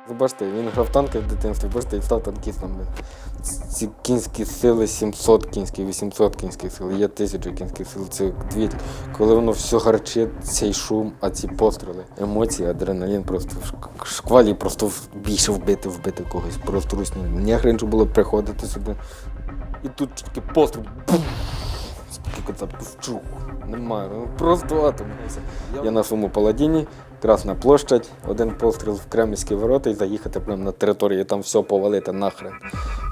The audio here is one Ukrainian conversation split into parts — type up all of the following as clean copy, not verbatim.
Бачите, він грав танки в дитинстві, бачите, і став танкістом. Ці кінські сили, 700 кінських, 800 кінських сил, є 1000 кінських сил, це дві. Коли воно все гарчить, цей шум, а ці постріли, емоції, адреналін просто в шквалі, просто більше вбити когось, просто русні. Мені хренче було приходити сюди. І тут тільки постріл, бум! Скільки це чух, немає, просто атом. Я на своєму паладіні, Красна площадь, один постріл в Кремлівські ворота і заїхати прямо на територію, там все повалити нахрен.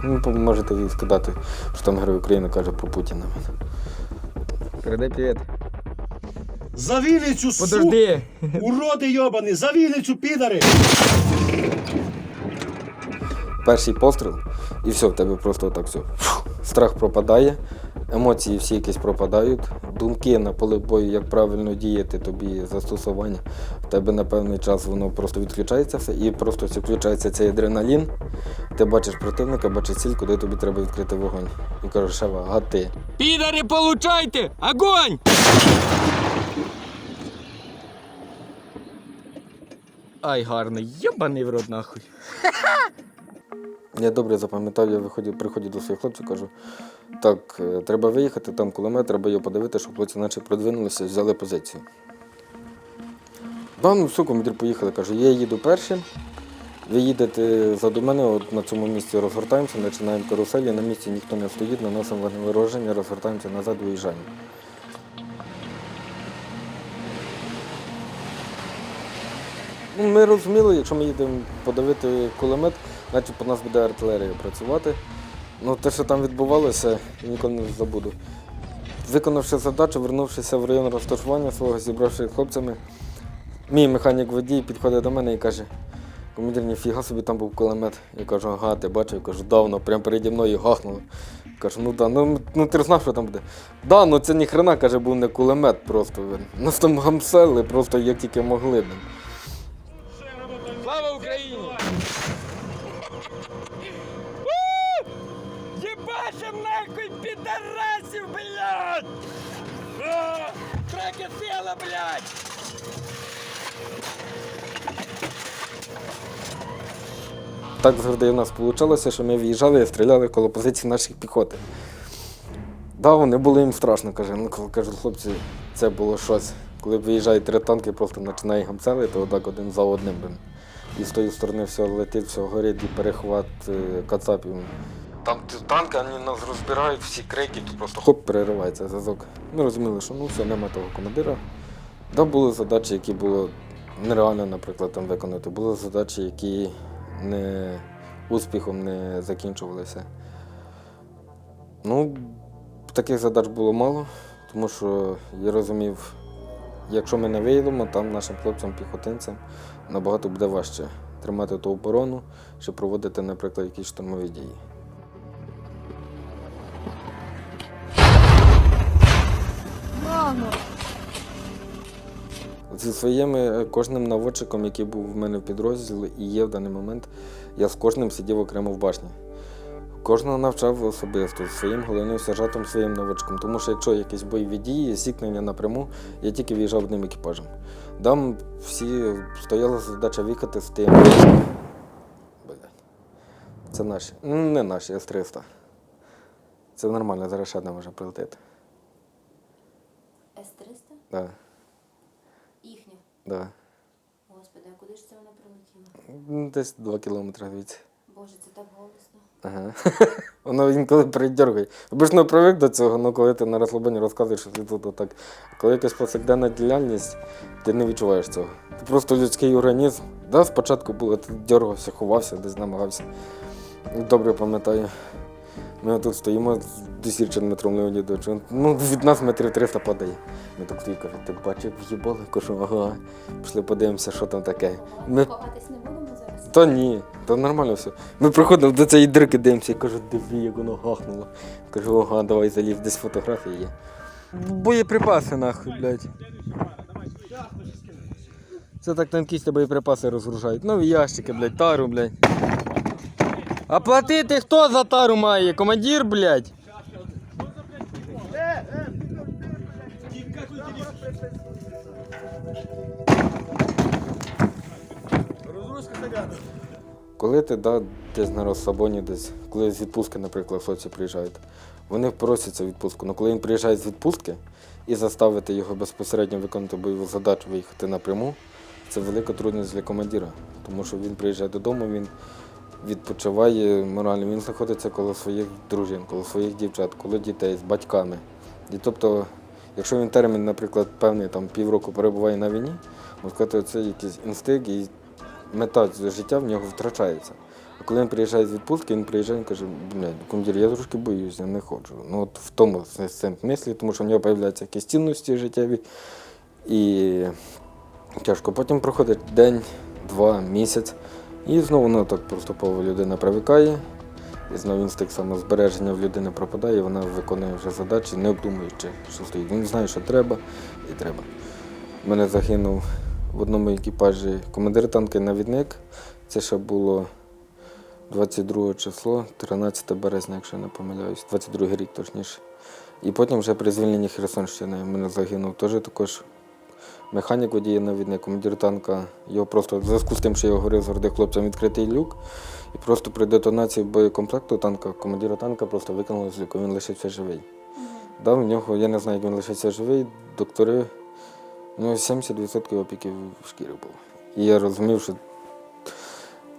Ви можете сказати, що там Герой України каже про Путіна. Передай привіт. За Вінницю, сука! Подожди. Уроди йобані! За Вінницю, підари! Перший постріл і все, в тебе просто отак все. Страх пропадає, емоції всі якісь пропадають, думки на полі бою, як правильно діяти тобі застосування. В тебе на певний час воно просто відключається все і просто все включається цей адреналін. Ти бачиш противника, бачиш ціль, куди тобі треба відкрити вогонь. І кажеш, Шева, гати. Підари, получайте! Огонь! Ай, гарно, єбаний в рот нахуй. Я добре запам'ятав, я приходжу до своїх хлопців, кажу, так, треба виїхати, там кулемет, треба його подивити, щоб хлопці наче продвинулися, взяли позицію. Да, ну все, командир поїхали, каже, я їду першим, ви їдете заду мене, от на цьому місці розгортаємося, починаємо каруселі, на місці ніхто не стоїть, наносимо вогневороження, розгортаємося назад, виїжджаємо. Ну, ми розуміли, якщо ми їдемо подивити кулемет, значить по нас буде артилерія працювати. Ну, те, що там відбувалося, я ніколи не забуду. Виконавши задачу, вернувшися в район розташування свого, зібравши хлопцями, мій механік-водій підходить до мене і каже, командир, ніфіга собі там був кулемет. Я кажу, ага, ти бачив? Я кажу, давно, прямо переді мною гахнуло. Кажу, ну да, ну ти знав, що там буде? Да, ну це ніхрена, каже, був не кулемет просто. Нас там гамсели просто як тільки могли. Слава Україні! Єбашим нахуй підарасів, блядь! Треки сила, блядь! Так завжди в нас вийшло, що ми виїжджали і стріляли коло позиції наших піхоти. Да, вони було їм страшно, кажуть, хлопці, це було щось. Коли виїжджають 3 танки, просто починає гамцелити, отак один за одним. І з тої сторони все летить, все горить, і перехват кацапів. Там танки, вони нас розбирають, всі крики, тут просто хоп, переривається зв'язок. Ми розуміли, що ну все, нема того командира. Да, були задачі, які було нереально, наприклад, там виконати. Були задачі, які успіхом не закінчувалися. Ну, таких задач було мало, тому що я розумів, якщо ми не виїдемо, там нашим хлопцям-піхотинцям набагато буде важче тримати ту оборону, щоб проводити, наприклад, якісь штурмові дії. Мамо! Зі своїми кожним наводчиком, який був в мене в підрозділі і є в даний момент, я з кожним сидів окремо в башні. Кожного навчав особисто, своїм головним сержантом, своїм наводчиком. Тому що якщо якісь бойові дії, зіткнення напряму, я тільки виїжджав одним екіпажем. Там всі стояла задача виїхати з тим. Це наші. Не наші, С-300. Це нормально, зараз ще одна може прилетити. С-300? Да. Їхня? Да. Господи, а куди ж це вона прилетіла? Десь 2 кілометри звідси. Боже, це так голосно. Ага. Воно інколи передергує. Обично привик до цього, але коли ти на розслабоні розказуєш, що ти тут отак. Коли якась повсякденна діяльність, ти не відчуваєш цього. Ти просто людський організм. Да, спочатку було, ти дергався, ховався, десь намагався. Добре пам'ятаю. Ми тут стоїмо з Десірчим Дмитром Леонідовичем. Ну, від нас метрів 300 падає. Ми так стоїмо, кажуть, ти бачив, в'їбали? Кажу, ага. Пішли подивимося, що там таке. Ми... Кохатись не будемо зараз? Та ні, то нормально все. Ми приходимо до цієї дирки, дивимося і кажуть, диви, як воно гахнуло. Кажу, ага, давай заліз, десь фотографії є. Боєприпаси нахуй, блядь. Це так танкісти боєприпаси розгружають. Нові ящики, блядь, тару, блядь. А платити хто за тару має? Командир, блядь? Розгрузка снаряду. Коли ти десь на розслабоні, десь, коли з відпустки, наприклад, хлопці приїжджають, вони просяться відпустку. Але коли він приїжджає з відпустки і заставити його безпосередньо виконати бойову задачу, виїхати напряму, це велика трудність для командира. Тому що він приїжджає додому, він відпочиває морально, він знаходиться коло своїх дружин, коло своїх дівчат, коло дітей, з батьками. І тобто, якщо він термін, наприклад, певний там, півроку перебуває на війні, можна сказати, це якийсь інстинкт і мета життя в нього втрачається. А коли він приїжджає з відпустки, він приїжджає і каже, блядь, командир, я трошки боюсь, я не ходжу. Ну от в тому сенс мислі, тому що в нього з'являються якісь цінності життєві. І тяжко. Потім проходить день, два, місяць, і знову воно так поступово людина привикає, і знову інстинкт самозбереження в людини пропадає, і вона виконує вже задачі, не обдумуючи, що стоїть. Він знає, що треба, і треба. У мене загинув в одному екіпажі командир танка-навідник. Це ще було 22 число, 13 березня, якщо я не помиляюсь, 22 рік точніше. І потім вже при звільненні Херсонщини в мене загинув теж також механік водій-навідник, командир танка. Його просто в зв'язку з тим, що я говорив з гордих хлопцям, відкритий люк. І просто при детонації боєкомплекту танка, командира танка просто викинули з люку, він лишився живий. Да, в нього, я не знаю, як він лишився живий, доктори, у нього 70% опіків в шкірі було. І я розумів,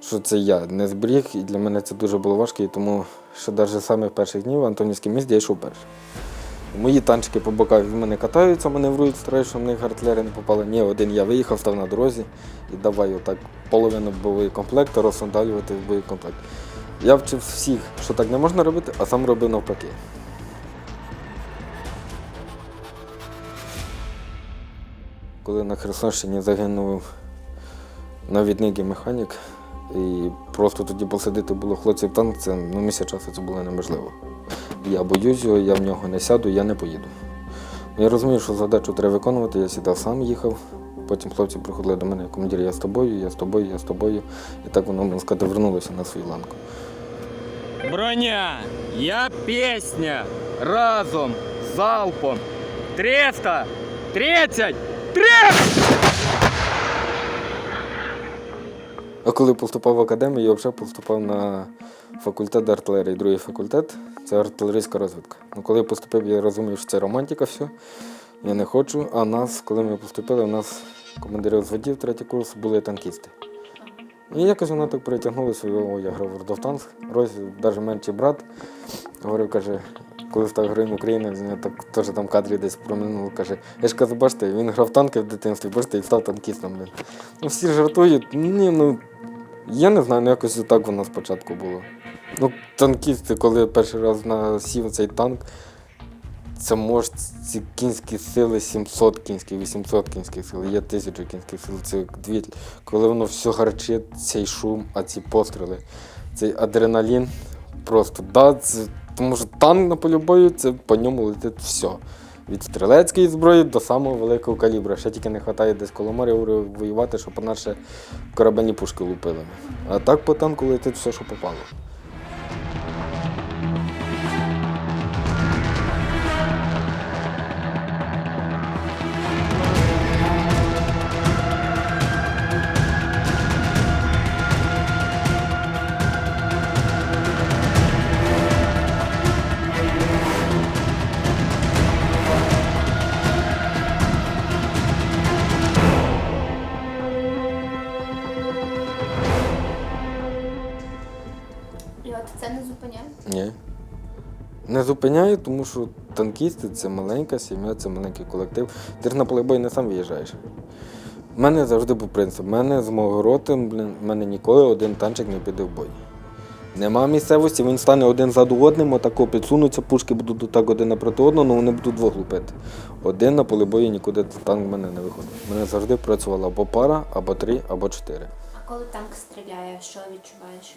що це я не зберіг, і для мене це дуже було важко, і тому що навіть з самих перших днів Антонівський міст я йшов перший. Мої танчики по боках від мене катаються, маневрують, стараюся, щоб в них артилерія не попала. Ні, один я виїхав, став на дорозі і давай отак половину боєкомплекту розсандалювати в боєкомплект. Я вчив всіх, що так не можна робити, а сам робив навпаки. Коли на Херсонщині загинув навідник і механік, і просто тоді посадити було хлопців в танк, це місяць часу це було неможливо. Я боюсь його, я в нього не сяду, я не поїду. Я розумію, що задачу треба виконувати, я сідав сам, їхав. Потім хлопці приходили до мене, командир, я з тобою, я з тобою, я з тобою. І так воно, можна сказати, вернулося на свою ланку. Броня, я пісня, разом, залпом, 330, А коли поступав в академію, я взагалі поступав на факультет артилерії, другий факультет, це артилерійська розвідка. Ну, коли я поступив, я розумів, що це романтика все, я не хочу. А нас, коли ми поступили, у нас командири взводів, третій курс, були танкісти. І якось воно так перетягнулося, я грав в World of Tanks, навіть менший брат говорив, каже, коли став героєм України, з нього так теж там кадрі десь проминуло, каже, я ж кажу, бачите, він грав в танки в дитинстві, бачите, і став танкістом. Ну, всі жартують, я не знаю, якось так воно спочатку було. Ну, танкісти, коли перший раз насів цей танк, це може ці кінські сили 700 кінських, 800 кінських сил, є 1000 кінських сил, це дві. Коли воно все гарчить, цей шум, а ці постріли, цей адреналін, просто, тому що танк на полі бою, це по ньому летить все. Від стрілецької зброї до самого великого калібру. Ще тільки не вистачає десь коло моря воювати, щоб по наші корабельні пушки лупили. А так по танку летить все, що попало. І от це не зупиняє? Ні. Не зупиняю, тому що танкісти – це маленька сім'я, це маленький колектив. Ти ж на поле бою не сам виїжджаєш. У мене завжди був принцип. У мене з мого роту, в мене ніколи один танчик не піде в бой. Нема місцевості, він стане один заду одним, отако підсунуться, пушки будуть так один напроти одного, але вони будуть двох лупити. Один на поле бою нікуди танк в мене не виходить. У мене завжди працювала або пара, або 3, або 4. А коли танк стріляє, що відчуваєш?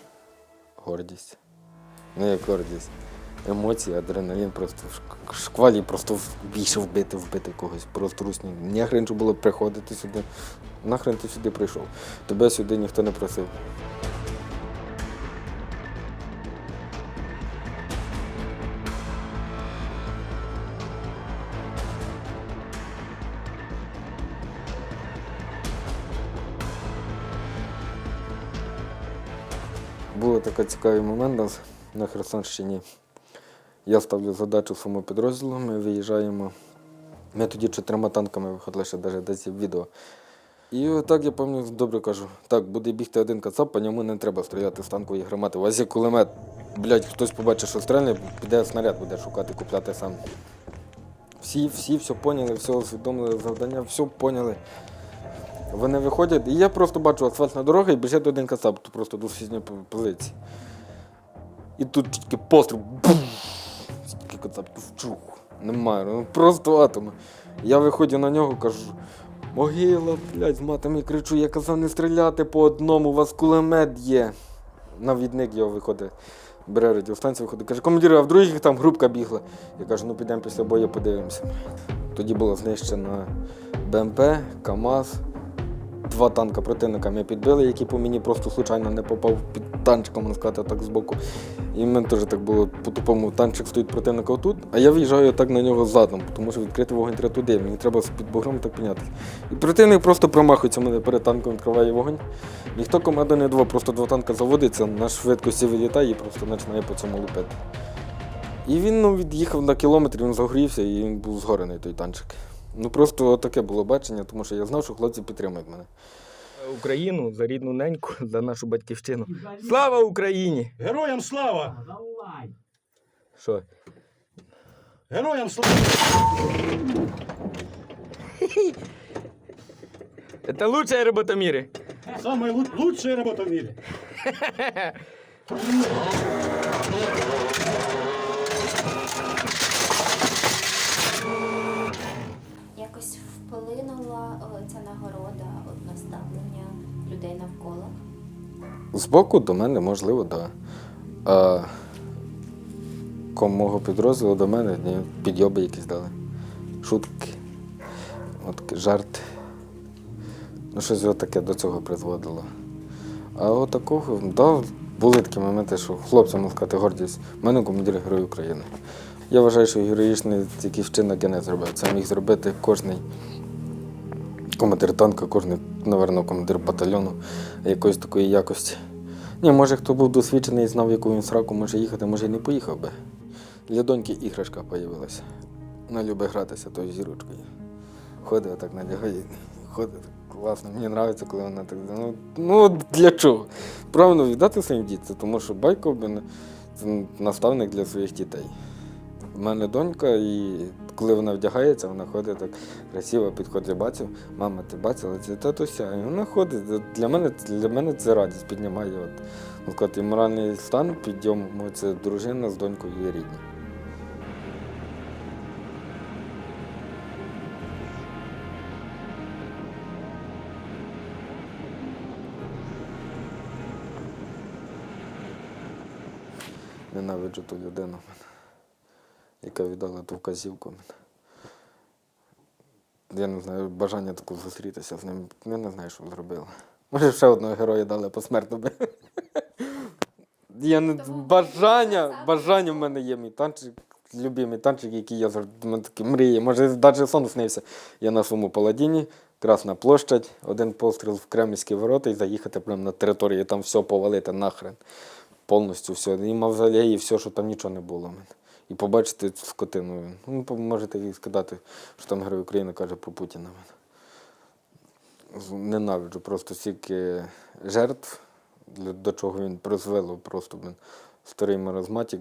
Гордість. Ну як гордість. Емоції, адреналін, просто в шквалі, просто більше вбити когось, просто русні. Нахрен було приходити сюди. Нахрен ти сюди прийшов. Тебе сюди ніхто не просив. Був такий цікавий момент у нас на Херсонщині. Я ставлю задачу своєму підрозділу, ми виїжджаємо. Ми тоді 4 танками виходили, ще навіть десь є відео. І отак я пам'ятаю, добре кажу, так, буде бігти один кацап, по ньому не треба стріляти з танкової гармати. У вас є кулемет, блядь, хтось побачить, що стрельне, піде снаряд, буде шукати, купляти сам. Всі все поняли, все усвідомили завдання, все поняли. Вони виходять, і я просто бачу асфальтна дорога і біжить один кацап, просто до сусідньої позиції. І тут тільки постріл, бум! Тільки кацап, вчух, немає, ну просто атоми. Я виходжу на нього, кажу, могила, блядь, з матами кричу, я казав не стріляти по одному, у вас кулемет є. Навідник його виходить, бере радіостанцію, виходить, каже, командир, а в других там групка бігла. Я кажу, ну підемо після бою, подивимося. Тоді було знищено БМП, КАМАЗ, 2 танка противника ми підбили, які по мені просто случайно не попав під танчиком, можна сказати, так збоку. І в мене теж так було, по-тупому танчик стоїть противника отут, а я виїжджаю так на нього задом, тому що відкрити вогонь треба туди, мені треба з-під бугром так піднятися. І противник просто промахується, мене перед танком відкриває вогонь. Ніхто команди не давав, просто 2 танка заводиться, на швидкості вилітає і просто починає по цьому лупити. І він від'їхав на кілометр, він загорівся і він був згорений той танчик. Ну просто таке було бачення, тому що я знав, що хлопці підтримують мене. Україну, за рідну неньку, за нашу батьківщину. Слава Україні! Героям слава! Що? Героям слава! Це лучшие роботоміри. Самый лучший работа в мире. Якось вплинула ця нагорода от, на ставлення людей навколо. Збоку до мене, можливо, так. Да. А мого підрозділу до мене ні, підйоби якісь дали. Шутки, жарти. Ну, щось таке до цього призводило. А от такого, да, були такі моменти, що хлопцям, можна сказати, гордість. У мене командир Герой України. Я вважаю, що героїчний такий вчинок я не зробив. Це міг зробити кожний командир танка, кожен, мабуть, командир батальйону якоїсь такої якості. Ні, може, хто був досвідчений і знав, яку він сраку може їхати, може, і не поїхав би. Для доньки іграшка з'явилася. Вона любить гратися тою зірочкою. Ходить, так надягає, ходить. Класно, мені подобається, коли вона так. Ну для чого? Правильно віддати своїм дітям, тому що батько це наставник для своїх дітей. У мене донька, і коли вона вдягається, вона ходить так красиво, підходить, бачив, мама, ти бачила, це татуся. І вона ходить. Для мене це радість піднімає. От і моральний стан підйому, це дружина з донькою є рідні. Ненавиджу ту людину, яка віддала ту вказівку. Я не знаю, бажання таке зустрітися з ним, я не знаю, що зробила. Може, ще одного героя дали посмертно би. Бажання в мене є, мій танчик, любимий танчик, який я завжди, мене такі мрії. Може, навіть сон снився. Я на своєму Паладіні, Красна площадь, один постріл в Кремлівські ворота і заїхати прямо на територію, там все повалити нахрен. Повністю все. І мавзолей, і все, що там нічого не було. І побачити цю скотину. Ну, можете їй сказати, що там Герой України каже про Путіна. Ненавиджу просто стільки жертв, до чого він призвело. Просто старий маразматик.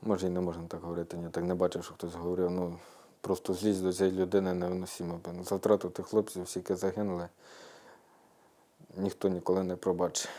Може і не можна так говорити, я так не бачив, що хтось говорив. Ну, просто злість до цієї людини невиносимо. За втрату тих хлопців, всі, які загинули, ніхто ніколи не пробачить.